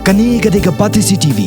Kani gadega pati CCTV.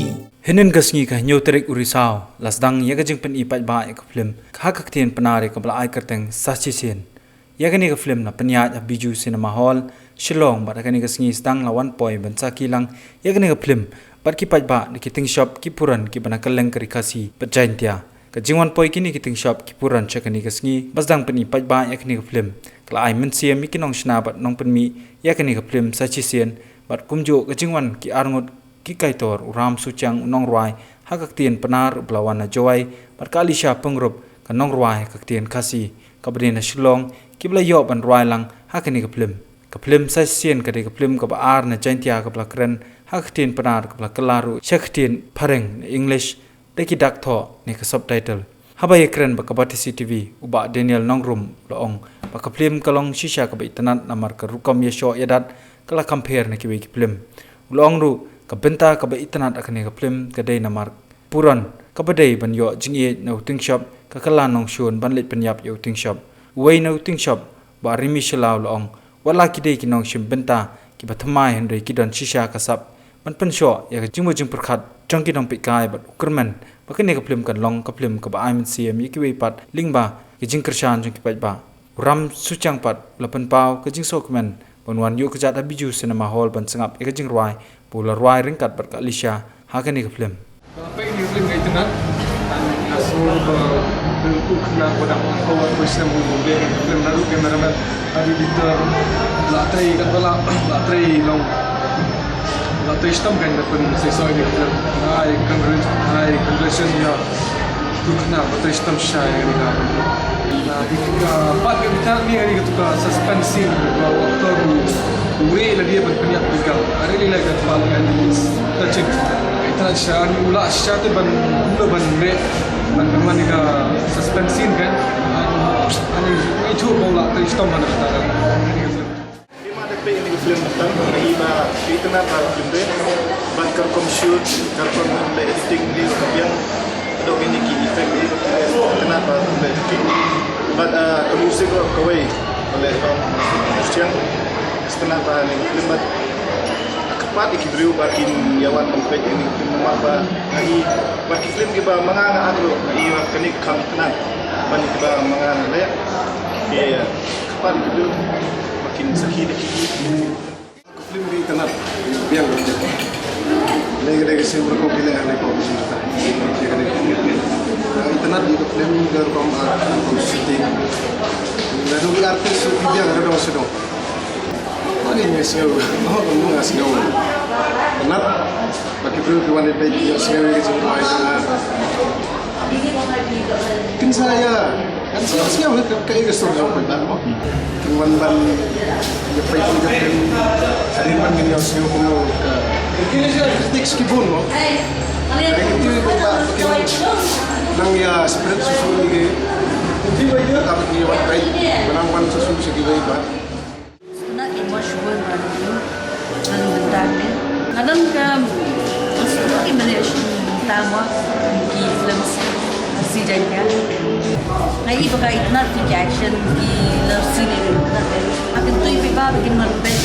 Hinin gasngi ka nyoterik urisao lasdang yaga jing pen ipat ba ek film kha kaktien penari ka bla ai kerteng sachi sin yagani ka film na penya ya biju cinema hall Shillong ba kani gasngi stang la 1 point bansa kilang yagani ka film bat ki pat ba ni kiting shop ki puran ki bana kaleng kari kasi pajaintia ka jingwan poi kini kiting shop ki puran chakani gasngi basdang pen ipat ba yakani ka film kla ai men siam mi kinong shna bat nong pen mi yakani ka film sachi sin bat kumjo ka jingwan ki arngot ki kaitor uram suchang nong ruai hakak tien penar belawana joy berkali sya pengrup ka nong ruai kak tien kasi kabrin na Shillong ki bla yo ban ruai lang hakani ka film sa sien ka de ka film ka ar na jaintia ka bla kren hak tien penar ka bla kelaru chek tien pareng English de ki dak tho ni ka subtitle habai kren ba ka bati CCTV uba Daniel Nongrum loong ba ka film kalong shisha ka ba itanat namar ka rukam yesho yadat kala compare na ki film ulong ru kabenta kaba itanat akane ka film ka dei namar puran kaba dei ban yo jingie no ting shop ka kala nong shun ban lit penyap yo ting shop wei no ting shop ba rimi shalaw long wala ki dei ki nong shim benta ki bathamai hen dei ki don shisha ka sap ban pen sho ya ka jingmo jing perkhat jong ki dong pikai bat ukerman ba kane ka film kan long ka film ka ba aimen siam yiki wei pat lingba ki jing kershan jong ki pat ba ram suchang pat lapan pau ka jing sokmen banwan yo ka jata biju cinema hall ban sengap ka jing ruai Pula ruai ringkat berkalisya hakani ke film. Apa ini film itu kan? Asal bentuk nak pada awal person boleh film lalu kameraman editor latrai kan bala latrai long latrai sistem kan dapat sesuai dengan film. Hai congratulations ya. Tu kena latrai sistem saya ni kan. Nah, kita part kita ni kita suspense scene waktu Uri lah dia berpeniak juga. Hari ni lagi terpalang yang touching. Kita syar ulah syar tu ban re ban mana ka suspense scene kan. Ani itu bola tu istom mana kata. Lima detik ini film tentang iba kita nak film deh. Ban kerkom shoot, kerkom editing ni yang ada ini ki effect ni. Kenapa editing? Ban musik kawai oleh Christian setengah tahun ini film kepat ikibrio bakin yawan kompet ini film apa lagi bakin film kita menganga agro iya kenik kam tenang ban kita menganga le iya kepat ikibrio bakin sakit film di tenang biang lagi sembur ko bilang ada ko bisa internet di film garom ko syuting lalu artis biang ada sedang Ini selalu, kamu nggak selalu. Kenapa? Bagi beliau kawan itu dia selalu kerja dengan. Kan saya selalu kayak gestur jauh banget. Kawan ban, ya pergi kerja hari ban ini yang selalu kamu kritik sekibun loh. Itu nang ya seperti susu ini. Tapi dia baik, menangkan susu segitu baik. Mashhur dan bentangnya kadang ke Malaysia tamu di film si jadinya lagi pakai internet di action di love scene akan tu ibu bapa bikin merbet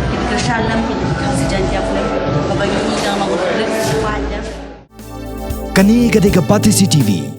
bikin kesalam si jadinya film bapa ini yang mau beri sepanjang Kani gadega pati CCTV.